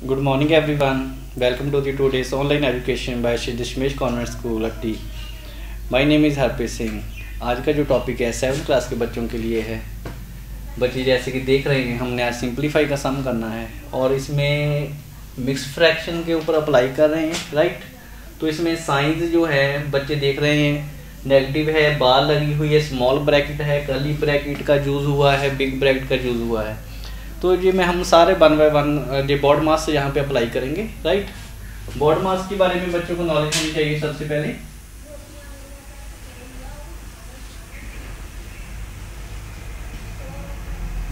Good morning everyone. Welcome to the today's online education by Shri Dishmesh Convent School Atti. My name is Harpreet Singh. आज का जो topic है 7th class के बच्चों के लिए है। बच्चे जैसे कि देख रहे हैं हमने आज सिंप्लीफाई का सम करना है और इसमें मिक्स फ्रैक्शन के ऊपर अप्लाई कर रहे हैं, राइट। तो इसमें साइंस जो है बच्चे देख रहे हैं नेगेटिव है, बार लगी हुई है, स्मॉल ब्रैकेट है, कर्ली ब्रैकेट का यूज़ हुआ है, बिग ब्रैकेट का यूज़ हुआ है। तो ये में हम सारे 1 बाय 1 ये बोर्ड मास से यहाँ पे अप्लाई करेंगे, राइट। बोर्ड मास के बारे में बच्चों को नॉलेज होनी चाहिए सबसे पहले।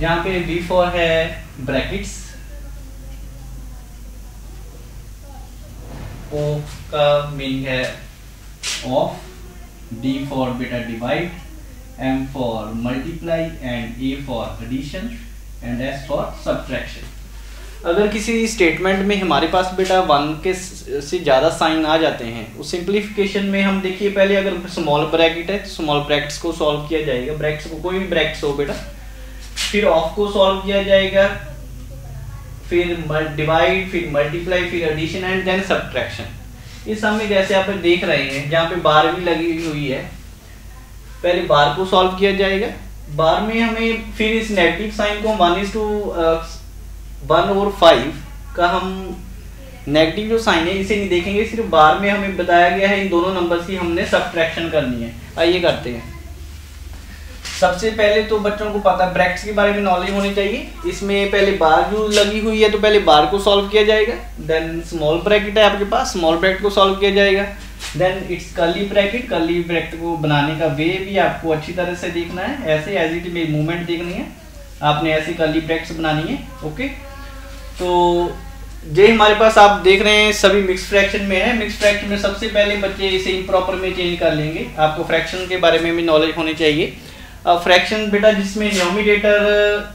यहाँ पे B4 है ब्रैकेट्स, O का मीनिंग है ऑफ, D फॉर बेटा divide, M for multiply and A for addition and S for subtraction. अगर किसी स्टेटमेंट में हमारे पास बेटा 1 के से ज़्यादा साइन आ जाते हैं उस सिंप्लीफिकेशन में हम देखिए पहले अगर स्मॉल ब्रैकेट है तो स्मॉल ब्रैकेट्स को सॉल्व किया जाएगा, ब्रैकेट्स को कोई भी ब्रैकेट्स हो बेटा, फिर ऑफ को सॉल्व किया जाएगा, फिर डिवाइड, फिर मल्टीप्लाई, फिर एडिशन एंड देन सब्ट्रैक्शन। इस सब में जैसे आप देख रहे हैं जहाँ पे बार भी लगी हुई है, पहले बार को सॉल्व किया जाएगा, बार में हमें फिर इस नेगेटिव साइन को 1:1 और 5 का हम नेगेटिव जो साइन है इसे नहीं देखेंगे, सिर्फ बार में हमें बताया गया है इन दोनों नंबर्स की हमने सब्ट्रैक्शन करनी है। आइए करते हैं। सबसे पहले तो बच्चों को पता है ब्रैकेट्स के बारे में नॉलेज होनी चाहिए। इसमें पहले बार जो लगी हुई है तो पहले बार को सॉल्व किया जाएगा, देन स्मॉल ब्रैकेट है आपके पास, स्मॉल ब्रैकेट को सॉल्व किया जाएगा, then it's curly bracket. Curly bracket को बनाने का वे भी आपको अच्छी तरह से देखना है, ऐसे एज इट में मूवमेंट देखनी है आपने, ऐसी कर्ली ब्रैकेट्स बनानी है, ओके। तो ये हमारे पास आप देख रहे हैं सभी मिक्स फ्रैक्शन में है। मिक्स फ्रैक्शन में सबसे पहले बच्चे इसे इम्प्रॉपर में चेंज कर लेंगे। आपको फ्रैक्शन के बारे में भी नॉलेज होनी चाहिए। फ्रैक्शन बेटा जिसमें numerator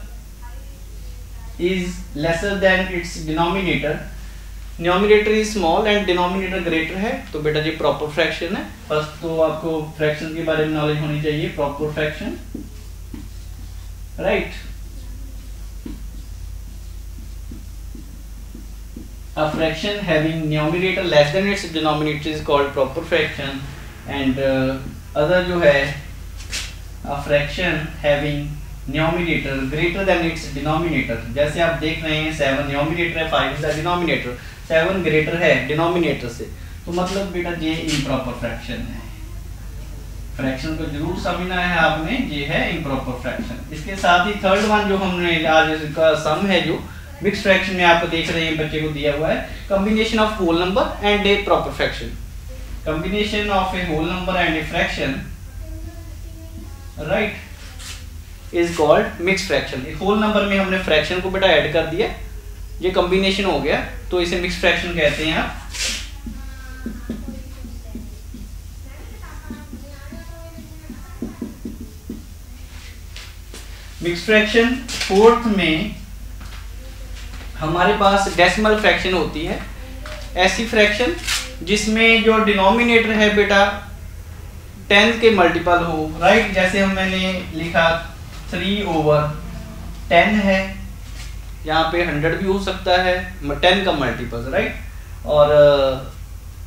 is lesser than it's denominator, numerator is small and denominator greater है, तो बेटा ये प्रॉपर फ्रैक्शन है। फर्स्ट तो आपको फ्रैक्शन के बारे में नॉलेज होनी चाहिए, proper fraction, right. A fraction having numerator less than its denominator is called proper fraction and other जो है a fraction having numerator greater than its denominator, जैसे आप देख रहे हैं 7 न्यूमरेटर है, 5 is the denominator, 7 ग्रेटर है डिनोमिनेटर से, तो मतलब बेटा ये इम्प्रॉपर फ्रैक्शन है। फ्रैक्शन को जरूर समझना है आपने, ये है इम्प्रॉपर फ्रैक्शन। इसके साथ ही थर्ड वन जो हमने आज इसका सम है जो मिक्स फ्रैक्शन में आप देख रहे हैं बच्चे को दिया हुआ है, combination of whole number and a proper fraction. Combination of a whole number and a fraction, right, is called mix fraction. Whole number में हमने फ्रैक्शन को बेटा ऐड कर दिया, ये कॉम्बिनेशन हो गया, तो इसे मिक्स फ्रैक्शन कहते हैं आप। मिक्स फ्रैक्शन फोर्थ में हमारे पास डेसिमल फ्रैक्शन होती है, ऐसी फ्रैक्शन जिसमें जो डिनोमिनेटर है बेटा 10 के मल्टीपल हो, राइट। जैसे मैंने लिखा 3/10 है, यहाँ पे 100 भी हो सकता है, 10 का मल्टीपल, राइट। और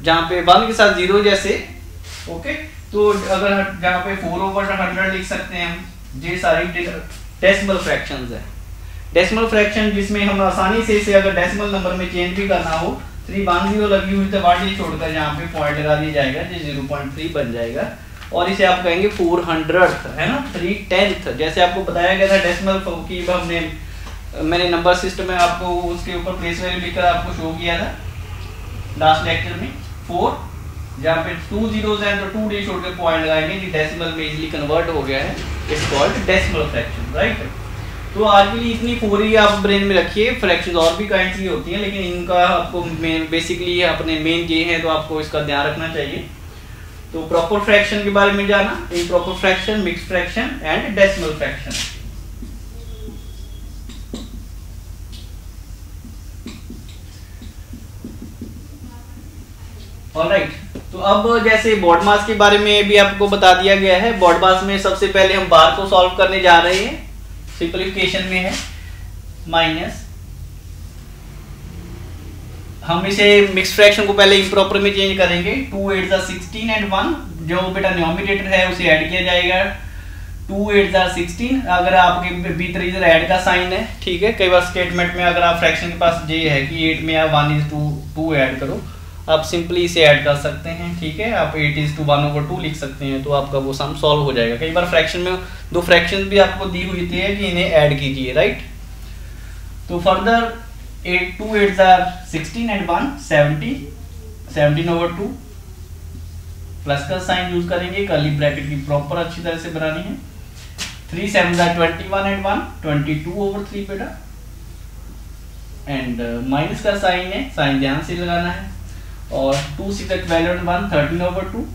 जहाँ पे 1 के साथ 0 जैसे, ओके। तो अगर जहाँ पे 4/100 लिख सकते हैं हम। ये सारी डेसिमल फ्रैक्शंस है। डेसिमल फ्रैक्शन जिसमें हम आसानी से इसे अगर डेसिमल नंबर में चेंज भी करना हो, 310 लगी हुई तो वाट छोड़कर यहाँ पे पॉइंट लगा दिया जाएगा, जो 0.3 बन जाएगा और इसे आप कहेंगे 400th, है ना, 3/10। जैसे आपको बताया गया था डेसिमल की मैंने नंबर सिस्टम में आपको उसके ऊपर प्लेस वैल्यू लिखकर आपको शो किया था लास्ट लेक्चर में। 4 जहाँ पे 2 zeros हैं तो 2 डे छोड़कर पॉइंट लगाएंगे, डेसिमल में इजीली कन्वर्ट हो गया है, it's called decimal fraction, right. तो आज के लिए इतनी 4 ही आप ब्रेन में रखिए। फ्रैक्शंस और भी काइंड की होती हैं लेकिन इनका आपको बेसिकली अपने मेन ये है, तो आपको इसका ध्यान रखना चाहिए। तो प्रॉपर फ्रैक्शन के बारे में जाना, improper fraction, mix fraction and decimal fraction. Alright, तो अब जैसे बोर्ड मास के बारे में भी आपको बता दिया गया है। बोर्ड मास में सबसे पहले हम बार को सॉल्व करने जा रहे हैं, सिंपलीफिकेशन में है माइनस हम इसे मिक्स फ्रैक्शन को पहले इम्प्रॉपर में चेंज करेंगे। 2 8 ज़ा 16 एंड 1 जो बेटा न्यूमरेटर है उसे ऐड किया जाएगा। 2 8 ज़ा 16 अगर आपके भीतर इधर ऐड का साइन है, ठीक है। कई बार स्टेटमेंट में अगर आप फ्रैक्शन के पास ये है कि 8 में आप 1:2 ऐड करो, आप सिंपली इसे ऐड कर सकते हैं, ठीक है। आप 8:1/2 लिख सकते हैं, तो आपका वो सम सॉल्व हो जाएगा। कई बार फ्रैक्शन में दो फ्रैक्शन भी आपको दी हुई थी कि इन्हें ऐड कीजिए, राइट। तो फर्दर 2 8 ज़ा 16 एंड 1 70 17/2 प्लस का साइन यूज करेंगे। कर्ली ब्रैकेट की प्रॉपर अच्छी तरह से बनानी है। 3 7 ज़ा 21 एंड 1 22/3 बेटा, एंड माइनस का साइन है, साइन ध्यान से लगाना है। और 2 6 12 एंड 1 13/2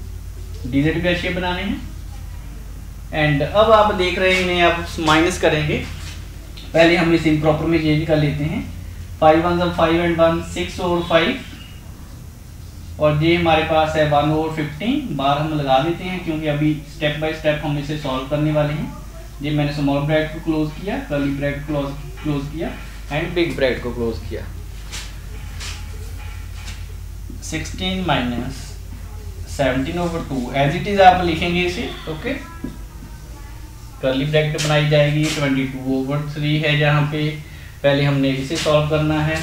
डिजिट भी अच्छे बनाने हैं। एंड अब आप देख रहे हैं इन्हें आप माइनस करेंगे। पहले हम इसे इम्प्रॉपर में चेंज कर लेते हैं। 5 1 ज़ा 5 एंड 1 6/5 और ये हमारे पास है 1/15 बार हम लगा देते हैं क्योंकि अभी स्टेप बाय स्टेप हम इसे सॉल्व करने वाले हैं। ये मैंने स्मॉल ब्रैकेट को क्लोज किया, कर्ली ब्रैकेट क्लोज किया एंड बिग ब्रैकेट को क्लोज किया। 16 माइनस 17/2 एज इट इज आप लिखेंगे इसे, ओके। कर्ली ब्रैकेट बनाई जाएगी। 22/3 है जहाँ पे पहले हमने इसे सॉल्व करना है।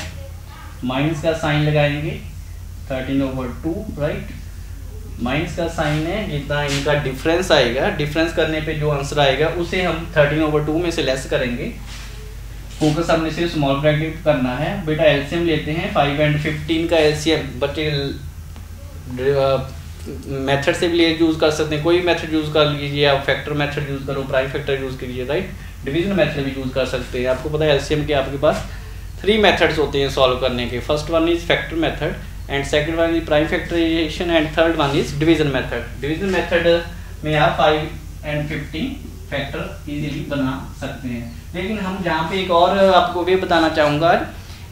माइनस का साइन लगाएंगे 13/2, राइट। माइनस का साइन है, जितना इनका डिफरेंस आएगा, डिफरेंस करने पे जो आंसर आएगा उसे हम 13/2 में से लेस करेंगे। फोकस हमने सिर्फ स्मॉल ब्रैकेट करना है। बेटा एलसीएम लेते हैं। 5 एंड 15 का एलसीएम बच्चे मेथड से भी यूज कर सकते हैं, कोई मेथड यूज कर लीजिए। आप फैक्टर मेथड यूज करो, प्राइम फैक्टर यूज कीजिए, राइट। डिवीजन मेथड भी यूज कर सकते हैं। आपको पता है एलसीएम के आपके पास 3 मेथड्स होते हैं सॉल्व करने के। First one is factor method and second one is prime factorisation and third one is division method. Division method में आप 5 एंड 15 फैक्टर इजीली बना सकते हैं। लेकिन हम जहाँ पे एक और आपको भी बताना चाहूँगा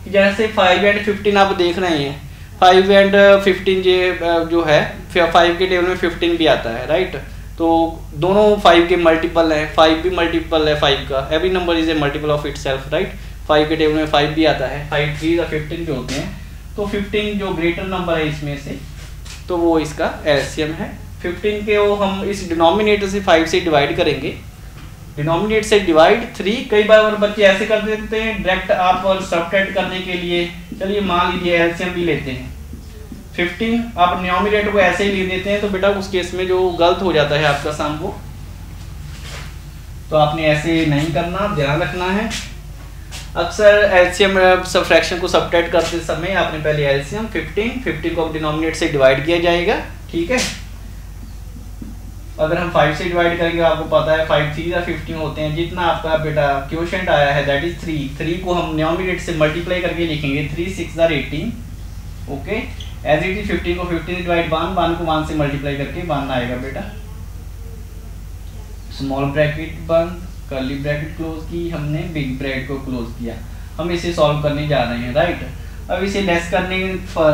कि जैसे 5 एंड 15 आप देख रहे हैं, 5 एंड 15 ये जो है 5 के टेबल में 15 भी आता है, राइट। तो दोनों 5 के मल्टीपल है, 5 भी मल्टीपल है 5 का। Every number is a multiple of itself, right. 5 के टेबल में 5 भी आता है। 5 3 या 15 जो होते हैं, तो 15 जो ग्रेटर नंबर है इसमें से, तो वो इसका एलसीएम है। 15 के वो हम इस डिनोमिनेटर से 5 से डिवाइड करेंगे। डिनोमिनेटर से डिवाइड 3। कई बार और बच्चे ऐसे कर देते हैं डायरेक्ट आप और सब्ट्रैक्ट करने के लिए। चलिए मान लीजिए एलसीएम भी लेते हैं। 15 आप डिनोमिनेटर को ऐसे ही ले देते हैं, तो बेटा उस केस में जो गलत हो जाता है आपका सम वो, तो आपने ऐसे नहीं करना, ध्यान रखना है। अक्सर एलसीएम सब्ट्रैक्शन को सब्ट्रैक्ट करते समय आपने पहले एलसीएम 15 को डिनोमिनेटर से डिवाइड किया जाएगा, ठीक है। अगर हम 5 से डिवाइड करेंगे, आपको पता है 5 3 या 15 होते हैं। जितना आपका बेटा क्वोशिएंट आया है दैट इज 3 को हम डिनोमिनेटर से मल्टीप्लाई करके लिखेंगे। 3 6 18, ओके। एज इट इज 15 को 15 डिवाइड 1 को 1 से मल्टीप्लाई करके 1 आएगा बेटा। स्मॉल ब्रैकेट बंद, कर्ली ब्रैकेट क्लोज की हमने, बिग ब्रैकेट को क्लोज किया। हम इसे सॉल्व करने जा रहे हैं, राइट। अब इसे लेस करने पर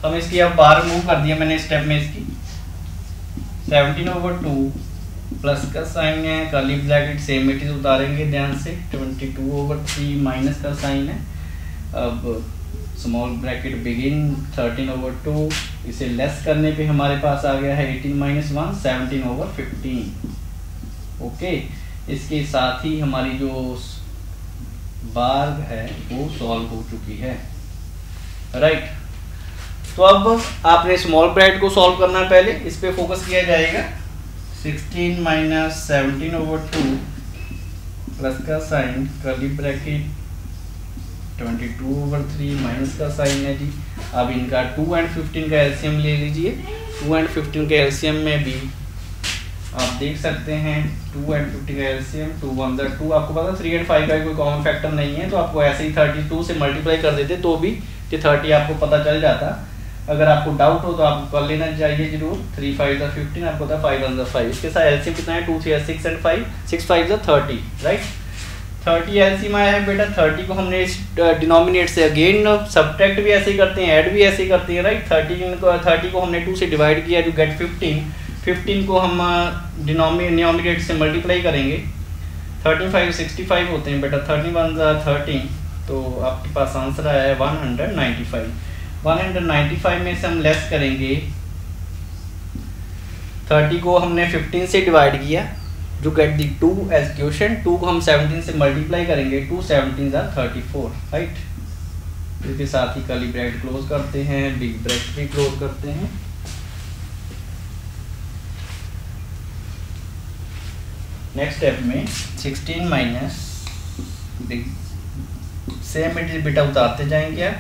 हम इसकी अब बार मूव कर दिया मैंने स्टेप में इसकी। 17/2 प्लस का साइन है, curly bracket same it is उतारेंगे ध्यान से। 22/3 माइनस का साइन है। अब स्मॉल ब्रैकेट बिगिन 13/2, इसे लेस करने पे हमारे पास आ गया है 18 - 1 17/15, ओके। इसके साथ ही हमारी जो बार है वो सॉल्व हो चुकी है, राइट। तो अब आपने स्मॉल ब्रैकेट को सॉल्व करना है, पहले इस पे फोकस किया जाएगा। 16 - 17/2 प्लस का साइन, कर्ली ब्रैकेट 22/3 माइनस का साइन है जी। अब इनका 2 एंड 15 का एलसीएम ले लीजिए। 2 एंड 15 के एलसीएम में भी आप देख सकते हैं 2 एंड 50 का एलसीएम 2 1 2। आपको पता 3 एंड 5 का कोई कॉमन फैक्टर नहीं है, तो आपको ऐसे ही 32 से मल्टीप्लाई कर देते तो भी ये 30 आपको पता चल जाता। अगर आपको डाउट हो तो आपको कर लेना चाहिए जरूर। 3 5 15, आपको पता 5 1 5। इसके साथ एलसीएम कितना है 2 3 6 एंड 5, 6 5 30, राइट। 30 एलसीएम आया है बेटा। 30 को हमने इस डिनोमिनेटर से अगेन सब्ट्रैक्ट भी ऐसे ही करते हैं, ऐड भी ऐसे ही करते हैं, राइट। 30 को हमने 2 से डिवाइड किया जो गेट 15 को हम डिनोमिनेटर से मल्टीप्लाई करेंगे। 13 5 65 होते हैं बेटा। 13 1 13, तो आपके पास आंसर आया है 195। 195 में से हम लेस करेंगे 30 को हमने 15 से डिवाइड किया, जो गेट दी 2 एज क्वेश्चन। 2 को हम 17 से मल्टीप्लाई करेंगे, 2 17 are 34, राइट। इसके साथ ही कर्ली ब्रैकेट क्लोज करते हैं, बिग ब्रैकेट भी क्लोज करते हैं। नेक्स्ट स्टेप में 16 माइनस सेम इट बेटा उतारते जाएंगे आप,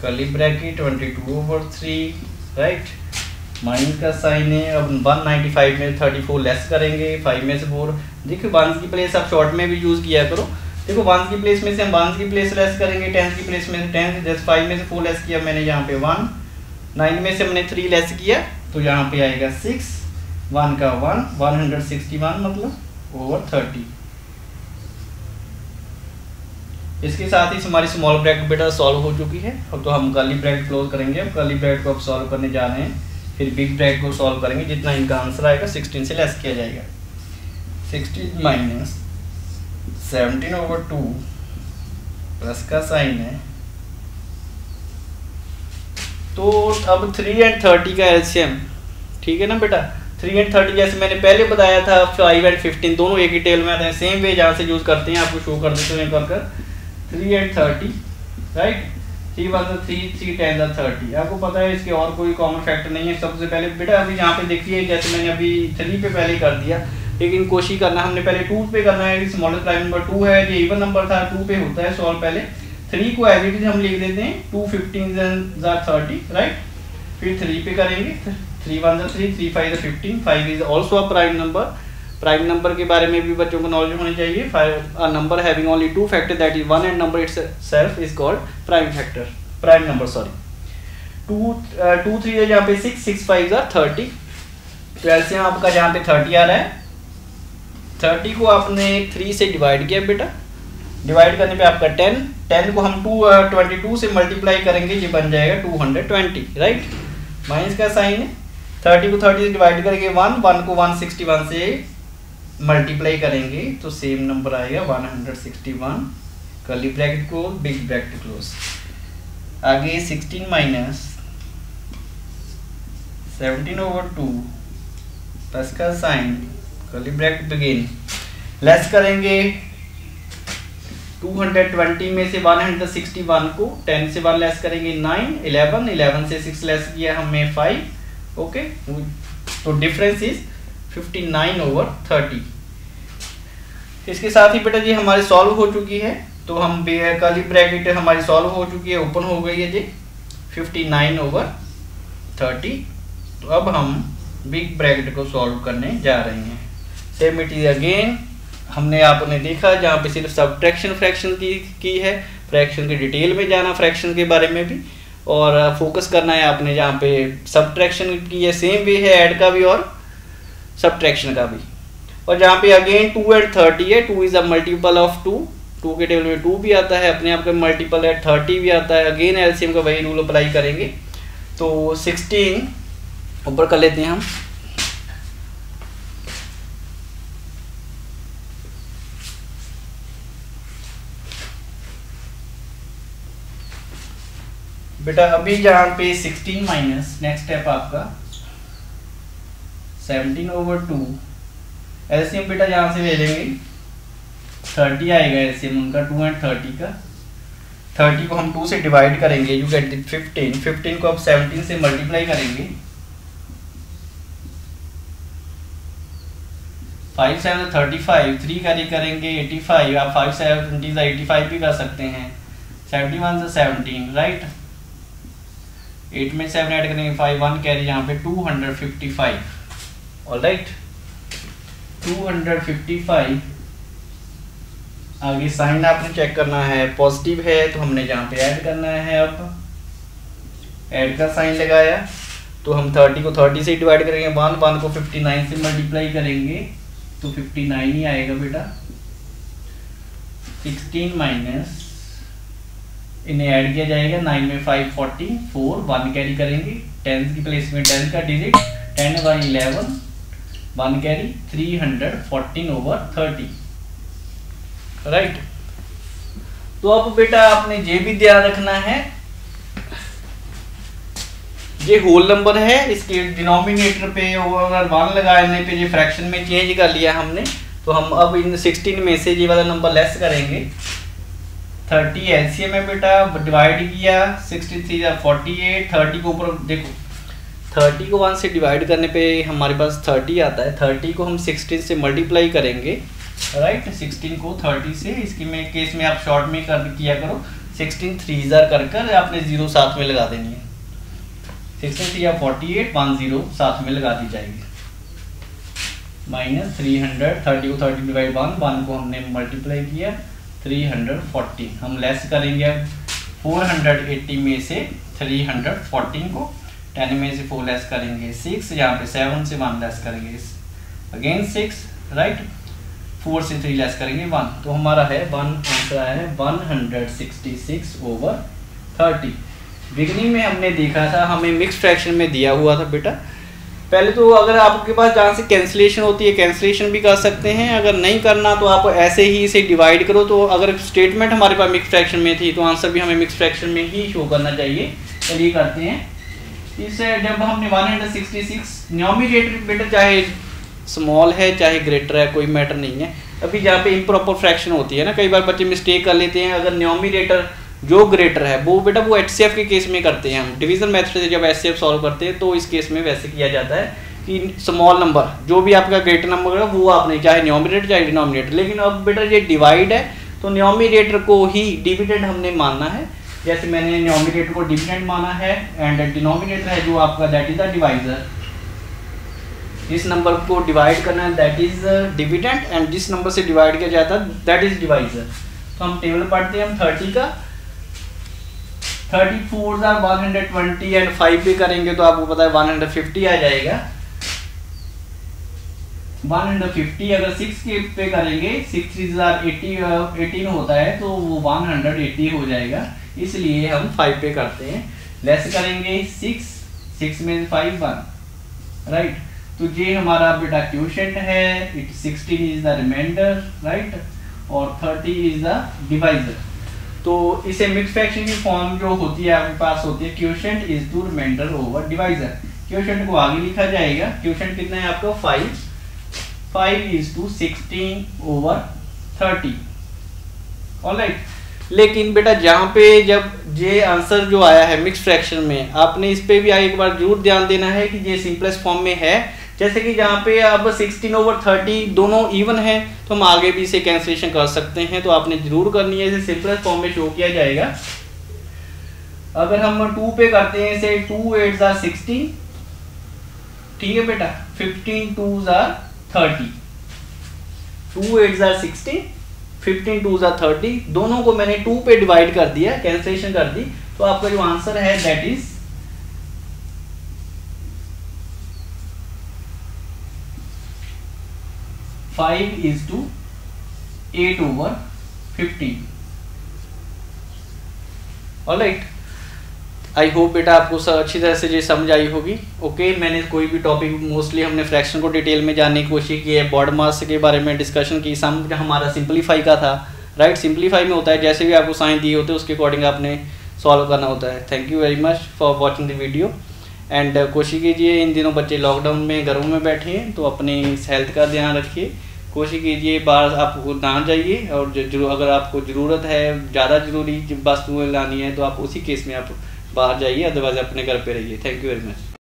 कर्ली ब्रैकेट 22/3, राइट। माइनस का साइन है। अब 195 में 34 लेस करेंगे, 5 में से 4। देखिए वंस की प्लेस आप शॉर्ट में भी यूज किया करो। देखो वंस की प्लेस में से हम वंस की प्लेस लेस करेंगे, टेंस की प्लेस में से 10, जैसे 5 में से 4 लेस किया मैंने यहाँ पे 1, 9 में से हमने 3 लेस किया तो यहाँ पे आएगा 6, 1 का 1, 161 मतलब ओवर 30। इसके साथ ही हमारी स्मॉल ब्रैकेट बेटा सॉल्व हो चुकी है। अब तो हम कर्ली ब्रैकेट क्लोज करेंगे। अब कर्ली ब्रैकेट को अब सॉल्व करने जा रहे हैं, फिर बिग ब्रैकेट को सॉल्व करेंगे। जितना इनका आंसर आएगा 16 से लेस किया जाएगा। 16 माइनस 17/2 प्लस का साइन है। तो अब 3 और 30 का एलसीएम, ठीक है ना बेटा। 3 और 30 जैसे मैंने पहले बताया था, 5 और 15 दोनों एक ही टेबल में आते हैं। सेम वे जहाँ से यूज करते हैं आपको शो कर देते हैं कर 3 और 30, राइट। 3 1 3, 3 10 30। आपको पता है इसके और कोई कॉमन फैक्टर नहीं है। सबसे पहले बेटा अभी यहाँ पे देखिए, जैसे मैंने अभी 3 पे पहले कर दिया, लेकिन कोशिश करना हमने पहले 2 पे करना है। स्मॉलेस्ट प्राइम नंबर 2 है, ये इवन नंबर था, 2 पे होता है सॉल्व। पहले 3 को एज इट इज हम लिख देते हैं, 2 15 30, राइट। फिर 3 पे करेंगे, 3 1 3, 3 5 15, 5 is also a prime number. Prime number के बारे में भी बच्चों को नॉलेज होनी चाहिए। A number having only 2 factor that is 1 and number itself is called prime factor, prime number, sorry. 2 3 है, यहाँ पे 6 6 5 are 30। तो एलसीएम आपका जहाँ पे 30 आ रहा है। 30 को आपने 3 से डिवाइड किया बेटा। डिवाइड करने पे आपका 10 को हम 22 से मल्टीप्लाई करेंगे, ये बन जाएगा 220, राइट। माइनस का साइन है। 30 को 30 से डिवाइड करेंगे 1 को 161 से मल्टीप्लाई करेंगे तो सेम नंबर आएगा 161। Curly bracket close, big bracket close. आगे 16 माइनस 17/2 प्लस का साइन, कर्ली ब्रैकेट बिगिन, लेस करेंगे 220 में से 161 को, 10 से 1 लेस करेंगे 9, 11 से 6 लेस किया हमें 5, ओके। तो डिफरेंस इज 59/30। इसके साथ ही बेटा जी हमारी सॉल्व हो चुकी है। तो हम कर्ली ब्रैकेट हमारी सॉल्व हो चुकी है, ओपन हो गई है जी, 59/30। तो अब हम बिग ब्रैकेट को सॉल्व करने जा रहे हैं। सेम इट इज अगेन, हमने आपने देखा जहाँ पे सिर्फ सब्ट्रैक्शन फ्रैक्शन की है, फ्रैक्शन की डिटेल में जाना फ्रैक्शन के बारे में भी, और फोकस करना है आपने जहाँ पे सब्ट्रैक्शन की है। सेम वे है ऐड का भी और सब्ट्रैक्शन का भी। और जहाँ पे अगेन 2 और 30 है, 2 इज अ मल्टीपल ऑफ 2 के टेबल में 2 भी आता है, अपने आप का मल्टीपल है, 30 भी आता है। अगेन एलसीएम का वही रूल अप्लाई करेंगे। तो 16 ऊपर कर लेते हैं हम। बेटा अभी जहाँ पे 16 माइनस नेक्स्ट स्टेप आपका 17/2 एलसीएम बेटा जहाँ से ले लेंगे 30 आएगा एलसीएम उनका 2 और 30 का। 30 को हम 2 से डिवाइड करेंगे, यू गेट 15। 15 को अब 17 से मल्टीप्लाई करेंगे, 5 7 35, 3 कैरी करेंगे 85। आप 5 7 20 85 भी कर सकते हैं। 71 से 17, राइट। 8 में 7 ऐड करेंगे 5, 1 कैरी यहाँ पे 255, ऑलराइट। 255। आगे साइन आपने चेक करना है, पॉजिटिव है तो हमने जहाँ पे ऐड करना है। अब ऐड का साइन लगाया तो हम 30 को 30 से डिवाइड करेंगे, 1 को 59 से मल्टीप्लाई करेंगे तो 59 ही आएगा बेटा। 16 माइनस इन्हें ऐड किया जाएगा, 9 में 5 14, 4 1 कैरी करेंगे, 10 की प्लेस में 10 का डिजिट, 10 1 11, 1 कैरी 314/30, राइट। तो अब बेटा आपने ये भी ध्यान रखना है ये होल नंबर है, इसके डिनोमिनेटर पे अगर 1 लगाने पे ये फ्रैक्शन में चेंज कर लिया हमने, तो हम अब इन 16 में से ये वाला नंबर लेस करेंगे। 30 एलसीएम है बेटा, डिवाइड किया 63 या 48, 30 को ऊपर देखो 30 को 1 से डिवाइड करने पे हमारे पास 30 आता है। 30 को हम 16 से मल्टीप्लाई करेंगे, राइट। 16 को 30 से, इसकी में केस में आप शॉर्ट में किया करो, 16 3 कर आपने 0 साथ में लगा देनी है। 16 या 48, 1 0 साथ में लगा दी जाएगी। माइनस 300, 30 को 30 डिवाइड 1 को हमने मल्टीप्लाई किया 340। हम लेस करेंगे 480 में से 314 को, 10 में से 4 लेस करेंगे 6, यहाँ पे 7 से 1 लेस करेंगे अगेन 6, राइट। 4 से 3 लेस करेंगे 1, तो हमारा है आंसर है 166/30। बिगनिंग में हमने देखा था, हमें मिक्स फ्रैक्शन में दिया हुआ था बेटा। पहले तो अगर आपके पास जहाँ से कैंसिलेशन होती है कैंसिलेशन भी कर सकते हैं, अगर नहीं करना तो आप ऐसे ही इसे डिवाइड करो। तो अगर स्टेटमेंट हमारे पास मिक्स फ्रैक्शन में थी तो आंसर भी हमें मिक्स फ्रैक्शन में ही शो करना चाहिए। चलिए करते हैं इसे। जब हमने 166 न्यूमरेटर बेटा चाहे स्मॉल है चाहे ग्रेटर है कोई मैटर नहीं है। अभी जहाँ पे इम्प्रॉपर फ्रैक्शन होती है ना, कई बार बच्चे मिस्टेक कर लेते हैं। अगर न्यूमरेटर जो ग्रेटर है वो बेटा वो एचसीएफ के केस में करते हैं हम, डिवीजन मेथड से जब एचसीएफ सॉल्व करते हैं तो इस केस में वैसे किया जाता है कि स्मॉल नंबर जो भी आपका ग्रेटर नंबर है वो आपने चाहे न्यूमरेटर चाहे डिनोमिनेटर। लेकिन अब बेटा ये डिवाइड है तो न्यूमरेटर को ही डिविडेंड हमने मानना है। जैसे मैंने न्यूमरेटर को डिविडेंड माना है एंड डिनोमिनेटर है जो आपका दैट इज द डिवाइजर। जिस नंबर को डिवाइड करना है दैट इज डिविडेंड एंड जिस नंबर से डिवाइड किया जाता है दैट इज डिवाइजर। तो हम टेबल पढ़ते हैं हम 30 का, 34 120 एंड 5 पे करेंगे तो आपको पता है 150 आ जाएगा। 150 अगर 6 के पे करेंगे 6 3 18 होता है तो वो 180 हो जाएगा, इसलिए हम 5 पे करते हैं। लेस करेंगे 6 में 5 1, राइट। तो ये हमारा बेटा क्वोशिएंट है, 16 इज द रिमाइंडर, राइट, और 30 इज द डिवाइजर। तो इसे मिक्स फ्रैक्शन की फॉर्म जो होती है आपके पास होती है quotient is to remainder over divisor. Quotient को आगे लिखा जाएगा, क्वोशिएंट कितना है आपका 5 इज टू 16/30, ऑलराइट। लेकिन बेटा जहाँ पे जब ये आंसर जो आया है मिक्स फ्रैक्शन में, आपने इस पे भी एक बार जरूर ध्यान देना है कि ये सिंपलेस्ट फॉर्म में है। जैसे कि जहाँ पे अब 16/30 दोनों इवन है तो हम आगे भी इसे कैंसिलेशन कर सकते हैं, तो आपने जरूर करनी है। इसे सिंपलेस्ट फॉर्म में शो किया जाएगा। अगर हम 2 पे करते हैं इसे 2 8 16, ठीक है बेटा, 15 2 30, 2 8 16, 15 2 30, दोनों को मैंने 2 पे डिवाइड कर दिया, कैंसिलेशन कर दी, तो आपका जो आंसर है that is 5:8/15, alright. I hope बेटा आपको अच्छी तरह से ये समझ आई होगी। ओके, मैंने कोई भी टॉपिक मोस्टली हमने फ्रैक्शन को डिटेल में जानने की कोशिश की है, बॉड मास के बारे में डिस्कशन की। सम हमारा सिंपलीफाई का था, राइट। सिंपलीफाई में होता है जैसे भी आपको साइन दिए होते हैं उसके अकॉर्डिंग आपने सॉल्व करना होता है। Thank you very much for watching the video and कोशिश कीजिए, इन दिनों बच्चे लॉकडाउन में घरों में बैठे हैं तो अपनी हेल्थ का ध्यान रखिए। कोशिश कीजिए बाहर आपको ना जाइए, और जो अगर आपको ज़रूरत है ज़्यादा ज़रूरी वस्तुएं लानी है तो आप उसी केस में आप बाहर जाइए, अदरवाइज अपने घर पे रहिए। Thank you very much.